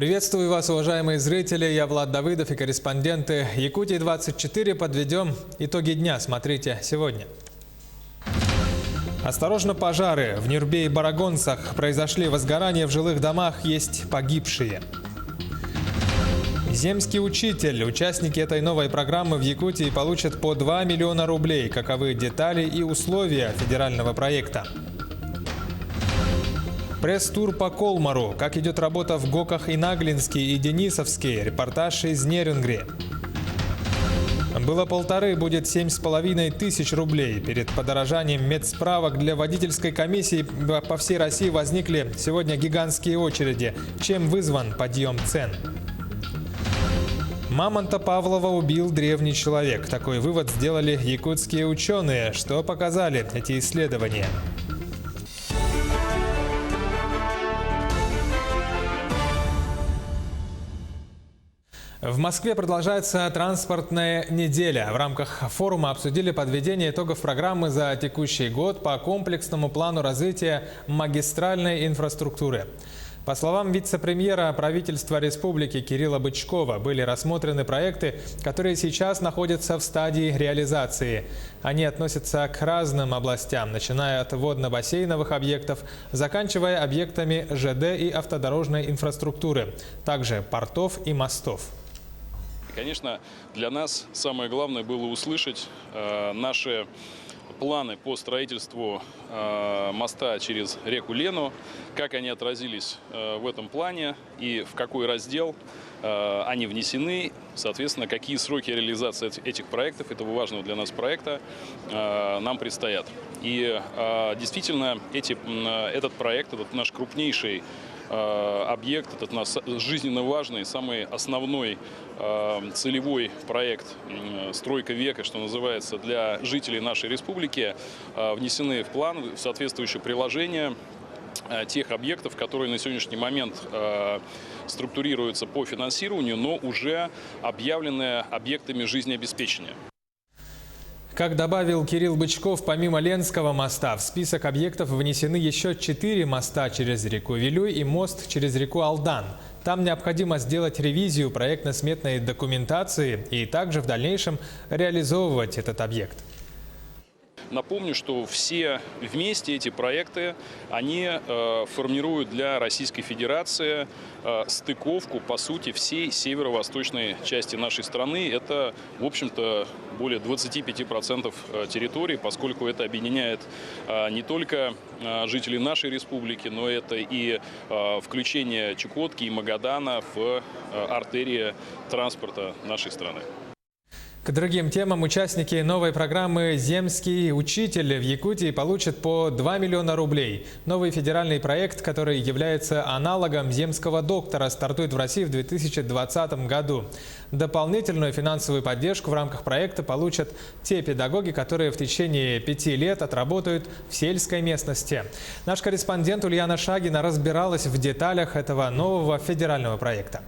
Приветствую вас, уважаемые зрители. Я Влад Давыдов и корреспонденты Якутии-24. Подведем итоги дня. Смотрите сегодня. Осторожно, пожары. В Нюрбе и Барагонцах произошли возгорания в жилых домах, есть погибшие. Земский учитель. Участники этой новой программы в Якутии получат по 2 миллиона рублей. Каковы детали и условия федерального проекта? Пресс-тур по Колмару. Как идет работа в Гоках и Наглинске и Денисовске. Репортаж из Нерюнгри. Было 1,5, будет 7,5 тысяч рублей. Перед подорожанием медсправок для водительской комиссии по всей России возникли сегодня гигантские очереди. Чем вызван подъем цен? Мамонта Павлова убил древний человек. Такой вывод сделали якутские ученые. Что показали эти исследования? В Москве продолжается транспортная неделя. В рамках форума обсудили подведение итогов программы за текущий год по комплексному плану развития магистральной инфраструктуры. По словам вице-премьера правительства республики Кирилла Бычкова, были рассмотрены проекты, которые сейчас находятся в стадии реализации. Они относятся к разным областям, начиная от водно-бассейновых объектов, заканчивая объектами ЖД и автодорожной инфраструктуры, также портов и мостов. Конечно, для нас самое главное было услышать наши планы по строительству моста через реку Лену, как они отразились в этом плане и в какой раздел они внесены, соответственно, какие сроки реализации этих проектов, этого важного для нас проекта, нам предстоят. И действительно, этот проект, этот наш крупнейший объект, этот наш жизненно важный, самый основной целевой проект «Стройка века», что называется, для жителей нашей республики, внесены в план, в соответствующее приложение тех объектов, которые на сегодняшний момент структурируются по финансированию, но уже объявлены объектами жизнеобеспечения. Как добавил Кирилл Бычков, помимо Ленского моста, в список объектов внесены еще 4 моста через реку Вилюй и мост через реку Алдан. Там необходимо сделать ревизию проектно-сметной документации и также в дальнейшем реализовывать этот объект. Напомню, что все вместе эти проекты, они формируют для Российской Федерации стыковку, по сути, всей северо-восточной части нашей страны. Это, в общем-то, более 25% территории, поскольку это объединяет не только жителей нашей республики, но это и включение Чукотки и Магадана в артерии транспорта нашей страны. К другим темам участники новой программы «Земский учитель» в Якутии получат по 2 миллиона рублей. Новый федеральный проект, который является аналогом земского доктора, стартует в России в 2020 году. Дополнительную финансовую поддержку в рамках проекта получат те педагоги, которые в течение 5 лет отработают в сельской местности. Наш корреспондент Ульяна Шагина разбиралась в деталях этого нового федерального проекта.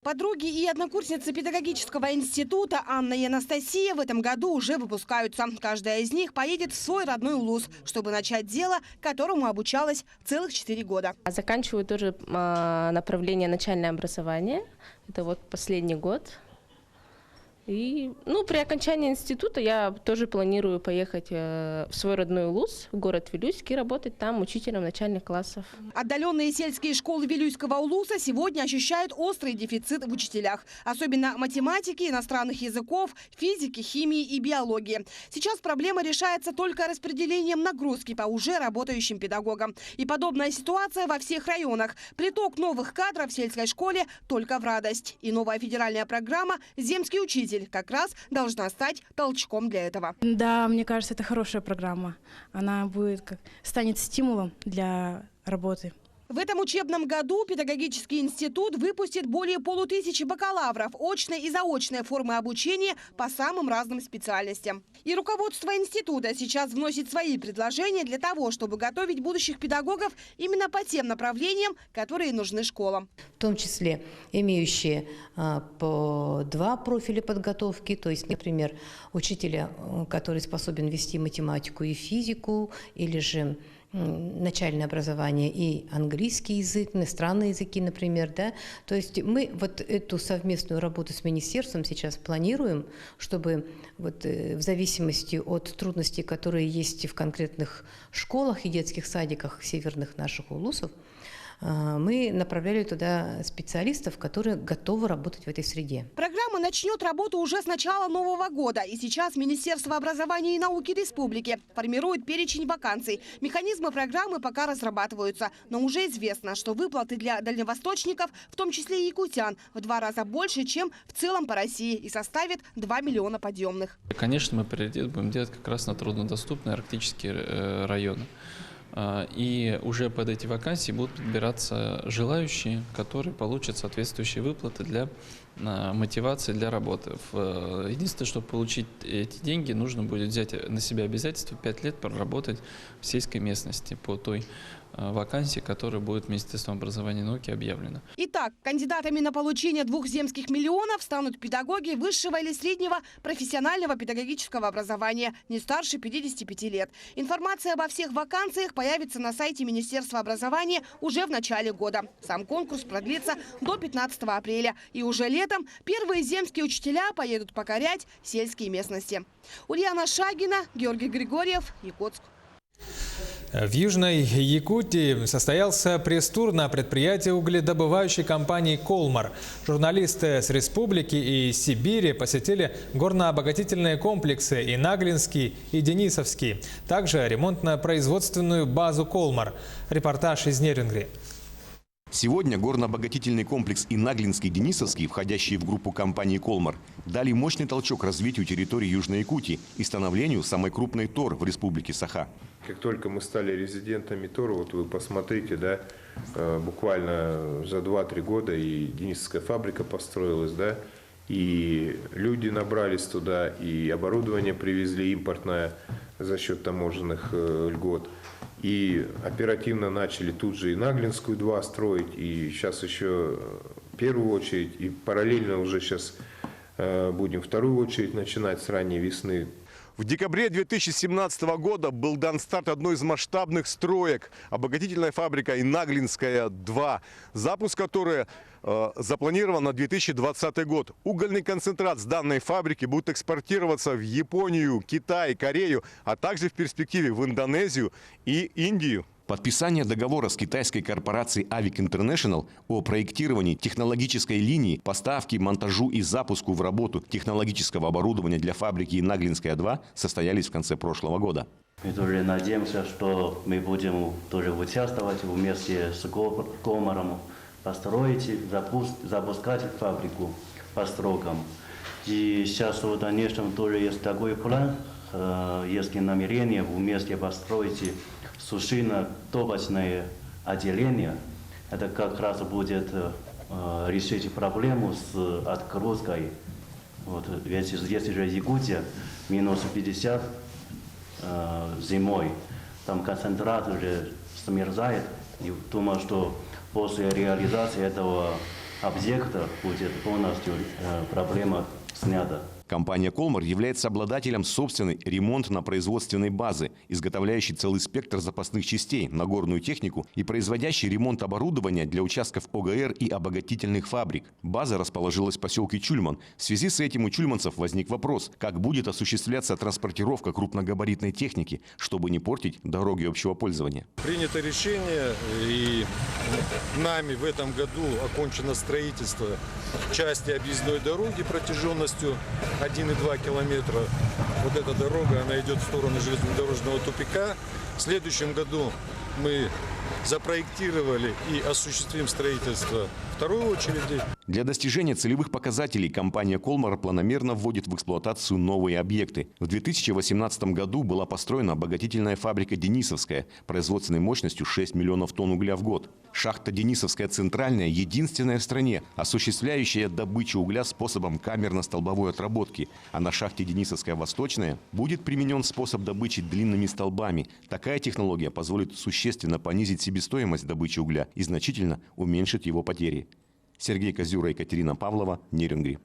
Подруги и однокурсницы педагогического института Анна и Анастасия в этом году уже выпускаются. Каждая из них поедет в свой родной Улус, чтобы начать дело, которому обучалась целых 4 года. Заканчиваю тоже направление начальное образование. Это вот последний год. И, при окончании института я тоже планирую поехать в свой родной Улус, в город Вилюйск, и работать там учителем начальных классов. Отдаленные сельские школы Вилюйского Улуса сегодня ощущают острый дефицит в учителях. Особенно математики, иностранных языков, физики, химии и биологии. Сейчас проблема решается только распределением нагрузки по уже работающим педагогам. И подобная ситуация во всех районах. Приток новых кадров в сельской школе только в радость. И новая федеральная программа «Земский учитель» как раз должна стать толчком для этого. Да, мне кажется, это хорошая программа. Она станет стимулом для работы. В этом учебном году педагогический институт выпустит более 500 бакалавров, очной и заочной формы обучения по самым разным специальностям. И руководство института сейчас вносит свои предложения для того, чтобы готовить будущих педагогов именно по тем направлениям, которые нужны школам. В том числе имеющие по 2 профиля подготовки, то есть, например, учителя, который способен вести математику и физику, или же начальное образование и английский язык, иностранные языки, например, да. То есть мы вот эту совместную работу с министерством сейчас планируем, чтобы вот в зависимости от трудностей, которые есть в конкретных школах и детских садиках северных наших улусов, мы направляли туда специалистов, которые готовы работать в этой среде. Программа начнет работу уже с начала Нового года. И сейчас Министерство образования и науки республики формирует перечень вакансий. Механизмы программы пока разрабатываются. Но уже известно, что выплаты для дальневосточников, в том числе и якутян, в 2 раза больше, чем в целом по России, и составит 2 миллиона подъемных. Конечно, мы приоритет будем делать как раз на труднодоступные арктические районы. И уже под эти вакансии будут подбираться желающие, которые получат соответствующие выплаты для мотивации для работы. Единственное, чтобы получить эти деньги, нужно будет взять на себя обязательство 5 лет проработать в сельской местности по той вакансии, которая будет Министерством образования и науки объявлена. Итак, кандидатами на получение 2 земских миллионов станут педагоги высшего или среднего профессионального педагогического образования, не старше 55 лет. Информация обо всех вакансиях появится на сайте Министерства образования уже в начале года. Сам конкурс продлится до 15 апреля. И уже летом первые земские учителя поедут покорять сельские местности. Ульяна Шагина, Георгий Григорьев, Якутск. В Южной Якутии состоялся пресс-тур на предприятии угледобывающей компании «Колмар». Журналисты с республики и Сибири посетили горнообогатительные комплексы и Наглинский, и Денисовский. Также ремонтно-производственную базу «Колмар». Репортаж из Нерюнгри. Сегодня горнообогатительный комплекс и Наглинский, Денисовский, входящие в группу компании «Колмар», дали мощный толчок развитию территории Южной Якутии и становлению самой крупной ТОР в республике Саха. Как только мы стали резидентами ТОР, вот вы посмотрите, да, буквально за 2-3 года и Денисовская фабрика построилась, да, и люди набрались туда, и оборудование привезли импортное за счет таможенных льгот. И оперативно начали тут же и Наглинскую 2 строить, и сейчас еще первую очередь, и параллельно уже сейчас будем вторую очередь начинать с ранней весны. В декабре 2017 года был дан старт одной из масштабных строек – обогатительная фабрика и Наглинская-2, запуск которой запланирован на 2020 год. Угольный концентрат с данной фабрики будет экспортироваться в Японию, Китай, Корею, а также в перспективе в Индонезию и Индию. Подписание договора с китайской корпорацией Avic International о проектировании технологической линии, поставке, монтажу и запуску в работу технологического оборудования для фабрики Наглинская-2 состоялись в конце прошлого года. Мы тоже надеемся, что мы будем тоже участвовать вместе с Колмаром, построить, запускать фабрику по срокам. И сейчас, конечно, тоже есть такой план, есть намерение вместе построить сушильно-топочное отделение. Это как раз будет решить проблему с отгрузкой. Вот, ведь здесь же Якутия минус 50 зимой. Там концентрат уже смерзает. И думаю, что после реализации этого объекта будет полностью проблема снята. Компания «Колмар» является обладателем собственной ремонтно-производственной базы, изготовляющей целый спектр запасных частей на горную технику и производящей ремонт оборудования для участков ОГР и обогатительных фабрик. База расположилась в поселке Чульман. В связи с этим у чульманцев возник вопрос, как будет осуществляться транспортировка крупногабаритной техники, чтобы не портить дороги общего пользования. Принято решение, и нами в этом году окончено строительство части объездной дороги протяженностью 1,2 километра. Вот эта дорога, она идет в сторону железнодорожного тупика. В следующем году мы запроектировали и осуществим строительство второй очереди. Для достижения целевых показателей компания «Колмар» планомерно вводит в эксплуатацию новые объекты. В 2018 году была построена обогатительная фабрика «Денисовская» производственной мощностью 6 миллионов тонн угля в год. Шахта «Денисовская центральная» единственная в стране, осуществляющая добычу угля способом камерно-столбовой отработки. А на шахте «Денисовская восточная» будет применен способ добычи длинными столбами. Такая технология позволит существенно понизить себестоимость добычи угля и значительно уменьшить его потери. Сергей Козюра, Екатерина Павлова, Нерюнгри.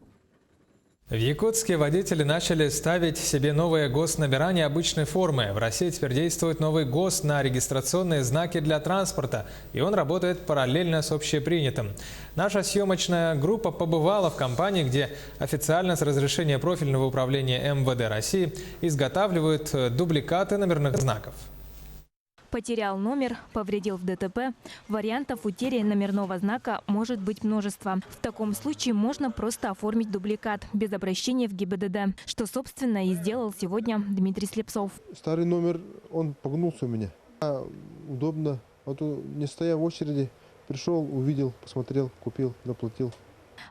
В Якутске водители начали ставить себе новые госномера необычной формы. В России теперь действует новый ГОСТ на регистрационные знаки для транспорта, и он работает параллельно с общепринятым. Наша съемочная группа побывала в компании, где официально с разрешения профильного управления МВД России изготавливают дубликаты номерных знаков. Потерял номер, повредил в ДТП. Вариантов утери номерного знака может быть множество. В таком случае можно просто оформить дубликат без обращения в ГИБДД, что, собственно, и сделал сегодня Дмитрий Слепцов. Старый номер, он погнулся у меня. Удобно. Вот не стоя в очереди, пришел, увидел, посмотрел, купил, доплатил.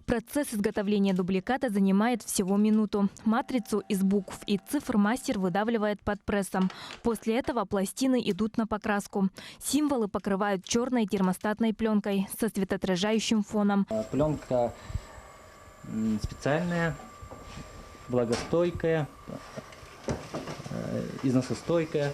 Процесс изготовления дубликата занимает всего минуту. Матрицу из букв и цифр мастер выдавливает под прессом. После этого пластины идут на покраску. Символы покрывают черной термостатной пленкой со светоотражающим фоном. Пленка специальная, влагостойкая, износостойкая.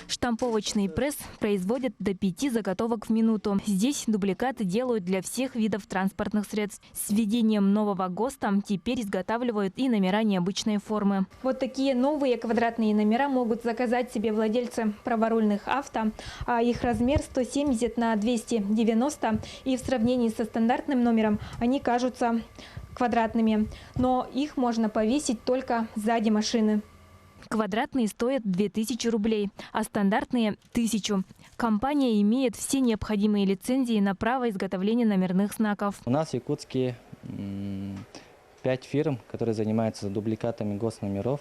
Штамповочный пресс производит до 5 заготовок в минуту. Здесь дубликаты делают для всех видов транспортных средств. С введением нового ГОСТа теперь изготавливают и номера необычной формы. Вот такие новые квадратные номера могут заказать себе владельцы праворульных авто. Их размер 170 на 290. И в сравнении со стандартным номером они кажутся квадратными. Но их можно повесить только сзади машины. Квадратные стоят 2000 рублей, а стандартные – 1000. Компания имеет все необходимые лицензии на право изготовления номерных знаков. У нас в Якутске 5 фирм, которые занимаются дубликатами госномеров,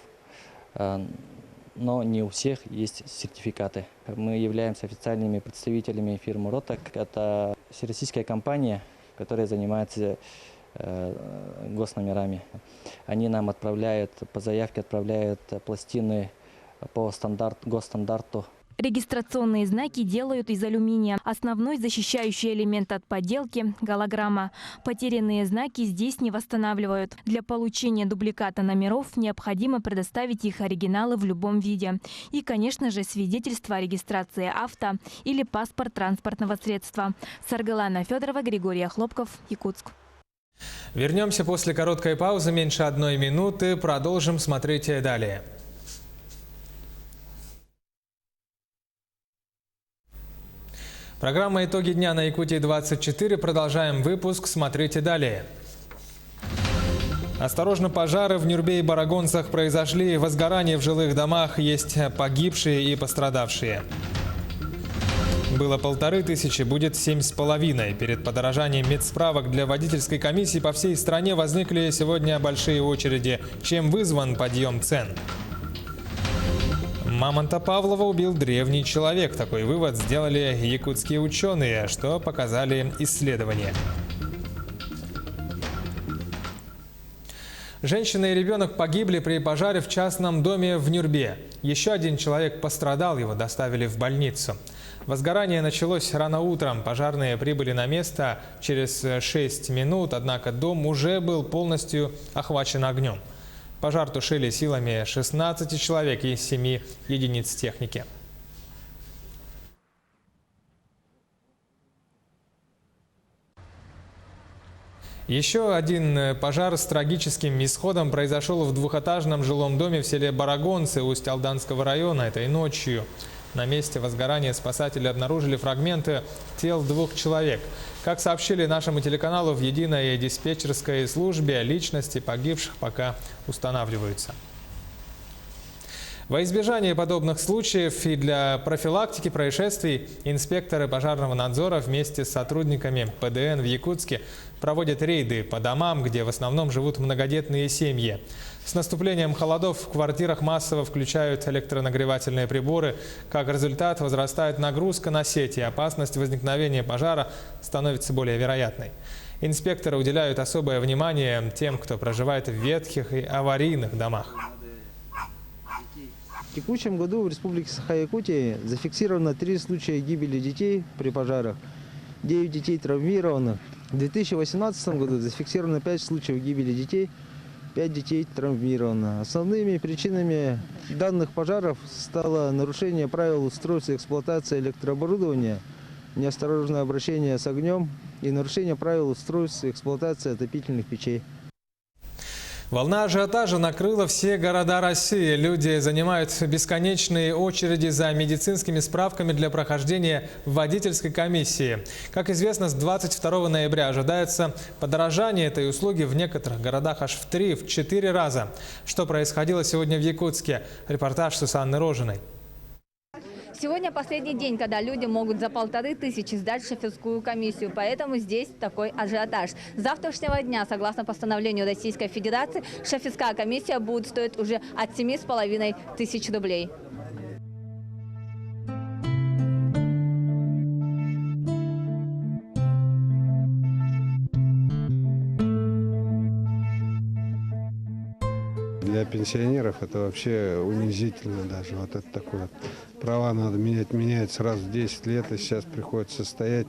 но не у всех есть сертификаты. Мы являемся официальными представителями фирмы «Роток». Это всероссийская компания, которая занимается госномерами. Они нам отправляют, по заявке отправляют пластины по госстандарту. Регистрационные знаки делают из алюминия. Основной защищающий элемент от подделки – голограмма. Потерянные знаки здесь не восстанавливают. Для получения дубликата номеров необходимо предоставить их оригиналы в любом виде. И, конечно же, свидетельство о регистрации авто или паспорт транспортного средства. Саргалана Федорова, Григорий Хлопков, Якутск. Вернемся после короткой паузы, меньше 1 минуты. Продолжим смотреть далее. Программа «Итоги дня» на Якутии-24. Продолжаем выпуск. Смотрите далее. Осторожно, пожары в Нюрбе и Барагонцах произошли. Возгорания в жилых домах, есть погибшие и пострадавшие. Было 1500, будет 7,5. Перед подорожанием медсправок для водительской комиссии по всей стране возникли сегодня большие очереди. Чем вызван подъем цен? Мамонта Павлова убил древний человек. Такой вывод сделали якутские ученые, что показали исследования. Женщина и ребенок погибли при пожаре в частном доме в Нюрбе. Еще один человек пострадал, его доставили в больницу. Возгорание началось рано утром. Пожарные прибыли на место через 6 минут, однако дом уже был полностью охвачен огнем. Пожар тушили силами 16 человек и 7 единиц техники. Еще один пожар с трагическим исходом произошел в двухэтажном жилом доме в селе Барагонцы Усть-Алданского района этой ночью. На месте возгорания спасатели обнаружили фрагменты тел 2 человек. Как сообщили нашему телеканалу в единой диспетчерской службе, личности погибших пока устанавливаются. Во избежание подобных случаев и для профилактики происшествий инспекторы пожарного надзора вместе с сотрудниками ПДН в Якутске проводят рейды по домам, где в основном живут многодетные семьи. С наступлением холодов в квартирах массово включают электронагревательные приборы. Как результат, возрастает нагрузка на сети, и опасность возникновения пожара становится более вероятной. Инспекторы уделяют особое внимание тем, кто проживает в ветхих и аварийных домах. В текущем году в Республике Саха-Якутия зафиксировано 3 случая гибели детей при пожарах, 9 детей травмировано. В 2018 году зафиксировано 5 случаев гибели детей, 5 детей травмировано. Основными причинами данных пожаров стало нарушение правил устройства эксплуатации электрооборудования, неосторожное обращение с огнем и нарушение правил устройств эксплуатации отопительных печей. Волна ажиотажа накрыла все города России. Люди занимают бесконечные очереди за медицинскими справками для прохождения водительской комиссии. Как известно, с 22 ноября ожидается подорожание этой услуги в некоторых городах аж в 3-4 раза. Что происходило сегодня в Якутске? Репортаж Сусанны Рожиной. Сегодня последний день, когда люди могут за 1500 сдать шоферскую комиссию, поэтому здесь такой ажиотаж. С завтрашнего дня, согласно постановлению Российской Федерации, шоферская комиссия будет стоить уже от 7500 рублей. Для пенсионеров это вообще унизительно даже. Вот это такое. Права надо менять раз в 10 лет, и сейчас приходится стоять.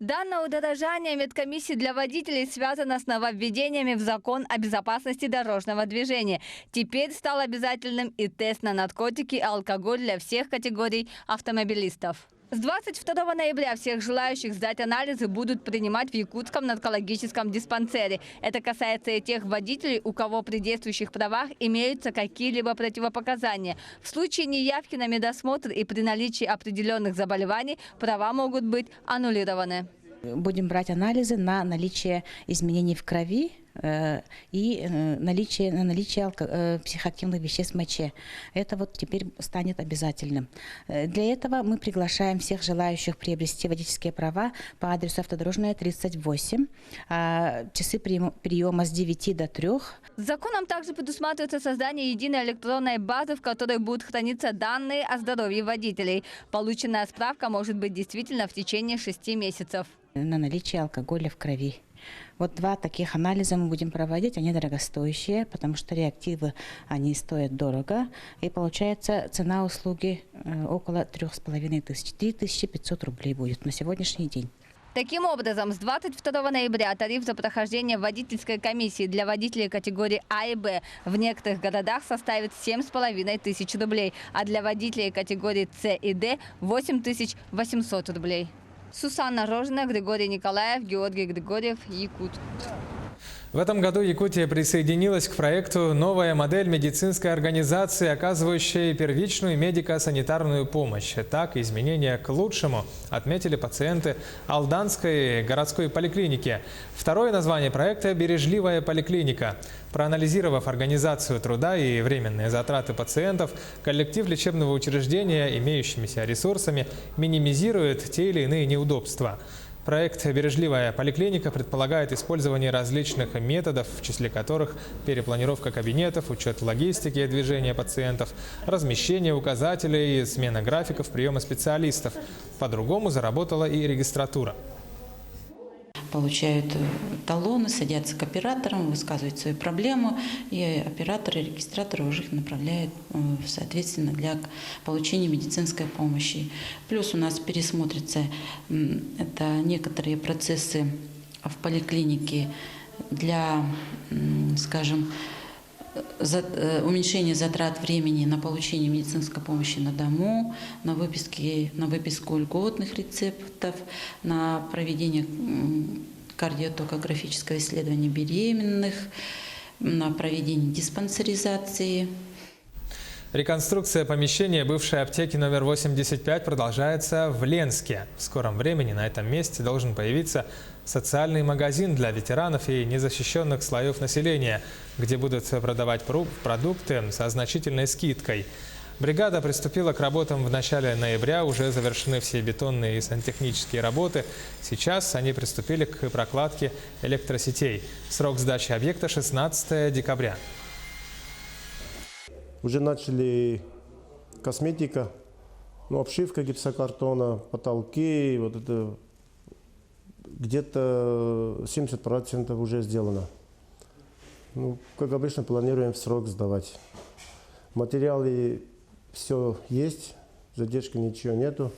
Данное удорожание медкомиссии для водителей связано с нововведениями в закон о безопасности дорожного движения. Теперь стал обязательным и тест на наркотики и алкоголь для всех категорий автомобилистов. С 22 ноября всех желающих сдать анализы будут принимать в Якутском наркологическом диспансере. Это касается и тех водителей, у кого при действующих правах имеются какие-либо противопоказания. В случае неявки на медосмотр и при наличии определенных заболеваний права могут быть аннулированы. Будем брать анализы на наличие изменений в крови и наличие психоактивных веществ в моче. Это вот теперь станет обязательным. Для этого мы приглашаем всех желающих приобрести водительские права по адресу Автодорожная, 38. Часы приема с 9 до 3. Законом также предусматривается создание единой электронной базы, в которой будут храниться данные о здоровье водителей. Полученная справка может быть действительно в течение 6 месяцев. На наличие алкоголя в крови. Вот 2 таких анализа мы будем проводить. Они дорогостоящие, потому что реактивы, они стоят дорого. И получается цена услуги около 3500. 3500 рублей будет на сегодняшний день. Таким образом, с 22 ноября тариф за прохождение водительской комиссии для водителей категории А и Б в некоторых городах составит 7500 рублей, а для водителей категории С и Д – 8800 рублей. Сусанна Рожина, Григорий Николаев, Георгий Григорьев, Якутск. В этом году Якутия присоединилась к проекту «Новая модель медицинской организации, оказывающей первичную медико-санитарную помощь». Так, изменения к лучшему отметили пациенты Алданской городской поликлиники. Второе название проекта – «Бережливая поликлиника». Проанализировав организацию труда и временные затраты пациентов, коллектив лечебного учреждения имеющимися ресурсами минимизирует те или иные неудобства. Проект «Бережливая поликлиника» предполагает использование различных методов, в числе которых перепланировка кабинетов, учет логистики движения пациентов, размещение указателей, смена графиков приема специалистов. По-другому заработала и регистратура. Получают талоны, садятся к операторам, высказывают свою проблему, и операторы, регистраторы уже их направляют, соответственно, для получения медицинской помощи. Плюс у нас пересмотрятся это некоторые процессы в поликлинике для, скажем, уменьшение затрат времени на получение медицинской помощи на дому, на выписку льготных рецептов, на проведение кардиотокографического исследования беременных, на проведение диспансеризации. Реконструкция помещения бывшей аптеки номер 85 продолжается в Ленске. В скором времени на этом месте должен появиться социальный магазин для ветеранов и незащищенных слоев населения, где будут продавать продукты со значительной скидкой. Бригада приступила к работам в начале ноября, уже завершены все бетонные и сантехнические работы. Сейчас они приступили к прокладке электросетей. Срок сдачи объекта 16 декабря. Уже начали косметика, обшивка гипсокартона, потолки, вот это где-то 70% уже сделано. Как обычно, планируем в срок сдавать. Материалы все есть, задержки ничего нету.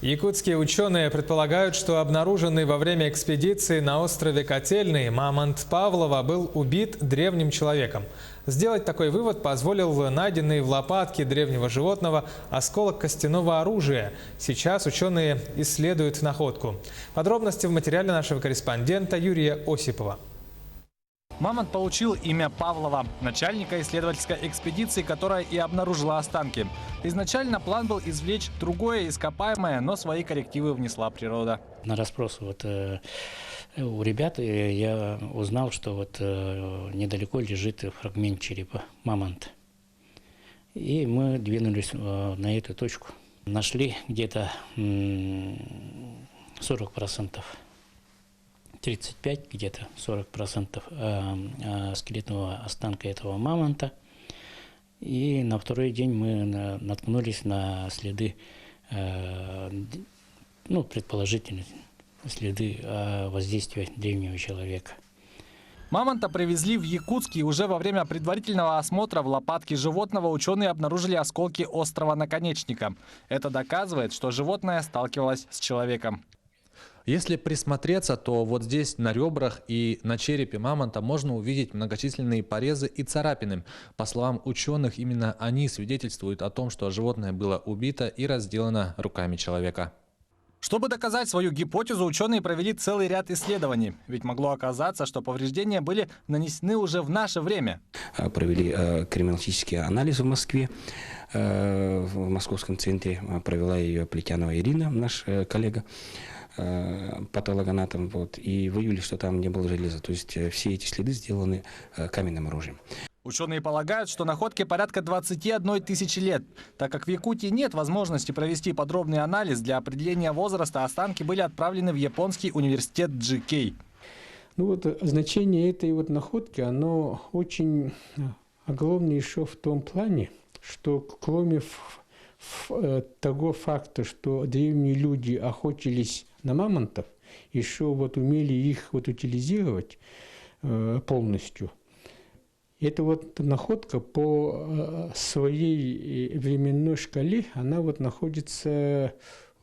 Якутские ученые предполагают, что обнаруженный во время экспедиции на острове Котельный мамонт Павлова был убит древним человеком. Сделать такой вывод позволил найденный в лопатке древнего животного осколок костяного оружия. Сейчас ученые исследуют находку. Подробности в материале нашего корреспондента Юрия Осипова. Мамонт получил имя Павлова, начальника исследовательской экспедиции, которая и обнаружила останки. Изначально план был извлечь другое ископаемое, но свои коррективы внесла природа. На расспрос у ребят я узнал, что недалеко лежит фрагмент черепа мамонта. И мы двинулись на эту точку. Нашли где-то 40%. 35, где-то 40% скелетного останка этого мамонта. И на второй день мы наткнулись на следы, предположительно, следы воздействия древнего человека. Мамонта привезли в Якутск, и уже во время предварительного осмотра в лопатке животного ученые обнаружили осколки острого наконечника. Это доказывает, что животное сталкивалось с человеком. Если присмотреться, то вот здесь на ребрах и на черепе мамонта можно увидеть многочисленные порезы и царапины. По словам ученых, именно они свидетельствуют о том, что животное было убито и разделано руками человека. Чтобы доказать свою гипотезу, ученые провели целый ряд исследований. Ведь могло оказаться, что повреждения были нанесены уже в наше время. Провели криминалистический анализ в Москве, в московском центре. Провела ее Плетянова Ирина, наш коллега, патологоанатом, и выявили, что там не было железа. То есть все эти следы сделаны каменным оружием. Ученые полагают, что находке порядка 21 тысячи лет. Так как в Якутии нет возможности провести подробный анализ, для определения возраста останки были отправлены в японский университет Джикей. Значение этой находки, оно очень огромное еще в том плане, что кроме того факта, что древние люди охотились на мамонтов, еще умели их утилизировать полностью. Эта находка по своей временной шкале, она находится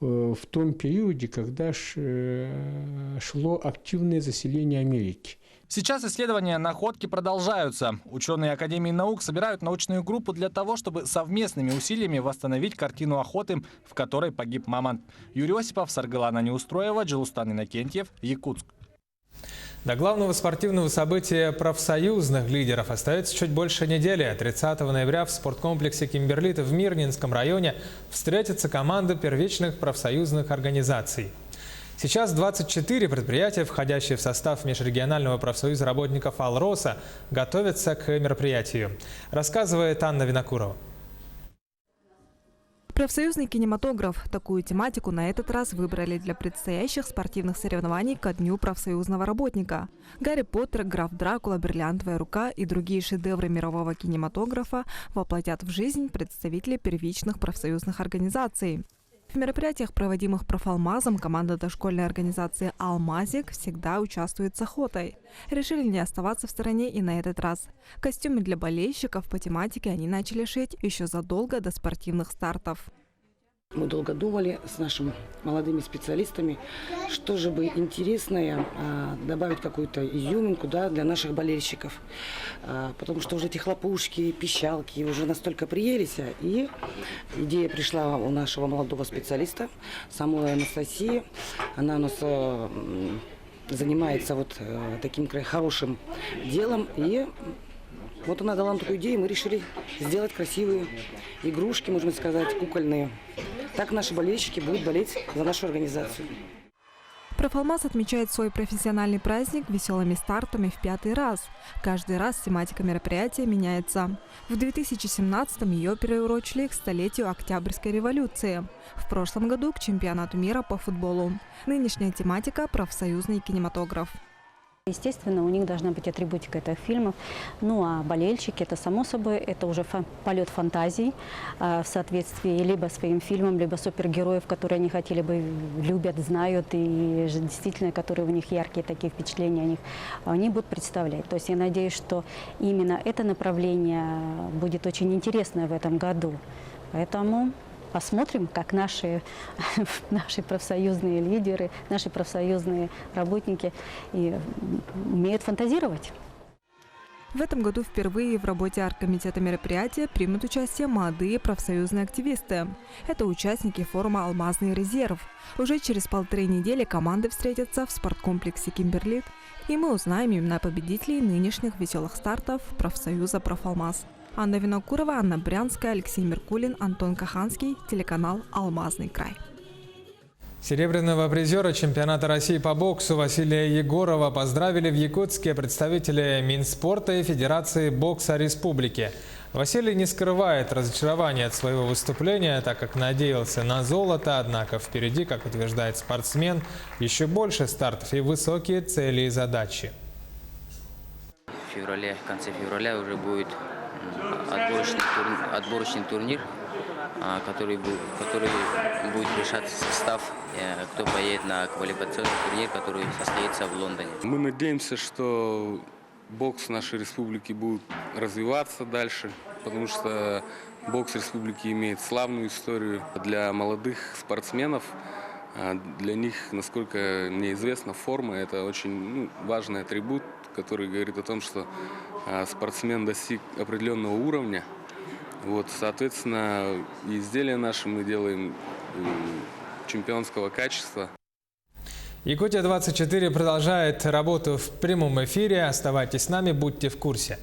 в том периоде, когда шло активное заселение Америки. Сейчас исследования находки продолжаются. Ученые Академии наук собирают научную группу для того, чтобы совместными усилиями восстановить картину охоты, в которой погиб мамонт. Юрий Осипов, Саргалана Неустроева, Джилустан Иннокентьев, Якутск. До главного спортивного события профсоюзных лидеров остается чуть больше недели. 30 ноября в спорткомплексе Кимберлит в Мирнинском районе встретятся команды первичных профсоюзных организаций. Сейчас 24 предприятия, входящие в состав межрегионального профсоюза работников «Алроса», готовятся к мероприятию. Рассказывает Анна Винокурова. Профсоюзный кинематограф. Такую тематику на этот раз выбрали для предстоящих спортивных соревнований ко Дню профсоюзного работника. «Гарри Поттер», «Граф Дракула», «Бриллиантовая рука» и другие шедевры мирового кинематографа воплотят в жизнь представители первичных профсоюзных организаций. В мероприятиях, проводимых профалмазом, команда дошкольной организации «Алмазик» всегда участвует с охотой. Решили не оставаться в стороне и на этот раз. Костюмы для болельщиков по тематике они начали шить еще задолго до спортивных стартов. Мы долго думали с нашими молодыми специалистами, что же бы интересное добавить какую-то изюминку для наших болельщиков. Потому что уже эти хлопушки, пищалки уже настолько приелись. И идея пришла у нашего молодого специалиста, самой Анастасии. Она у нас занимается таким хорошим делом. И она дала нам такую идею, мы решили сделать красивые игрушки, можно сказать, кукольные. Так наши болельщики будут болеть за нашу организацию. Профалмаз отмечает свой профессиональный праздник веселыми стартами в 5-й раз. Каждый раз тематика мероприятия меняется. В 2017-м ее приурочили к столетию Октябрьской революции. В прошлом году к чемпионату мира по футболу. Нынешняя тематика – профсоюзный кинематограф. Естественно, у них должна быть атрибутика этих фильмов. А болельщики, это само собой, это уже полет фантазий в соответствии либо своим фильмом, либо супергероев, которые они хотели бы, любят, знают, и действительно, которые у них яркие такие впечатления о них, они будут представлять. То есть я надеюсь, что именно это направление будет очень интересное в этом году. Поэтому посмотрим, как наши профсоюзные лидеры, наши профсоюзные работники умеют фантазировать. В этом году впервые в работе оргкомитета мероприятия примут участие молодые профсоюзные активисты. Это участники форума «Алмазный резерв». Уже через 1,5 недели команды встретятся в спорткомплексе «Кимберлит», и мы узнаем имена победителей нынешних веселых стартов профсоюза «Профалмаз». Анна Винокурова, Анна Брянская, Алексей Меркулин, Антон Каханский, телеканал «Алмазный край». Серебряного призера чемпионата России по боксу Василия Егорова поздравили в Якутске представители Минспорта и Федерации бокса республики. Василий не скрывает разочарования от своего выступления, так как надеялся на золото, однако впереди, как утверждает спортсмен, еще больше стартов и высокие цели и задачи. В конце февраля уже будет отборочный турнир, который будет решать состав, кто поедет на квалификационный турнир, который состоится в Лондоне. Мы надеемся, что бокс нашей республики будет развиваться дальше, потому что бокс республики имеет славную историю. Для молодых спортсменов, для них, насколько мне известно, форма – это очень важный атрибут, который говорит о том, что спортсмен достиг определенного уровня. Соответственно, изделия наши мы делаем чемпионского качества. Якутия-24 продолжает работу в прямом эфире. Оставайтесь с нами, будьте в курсе.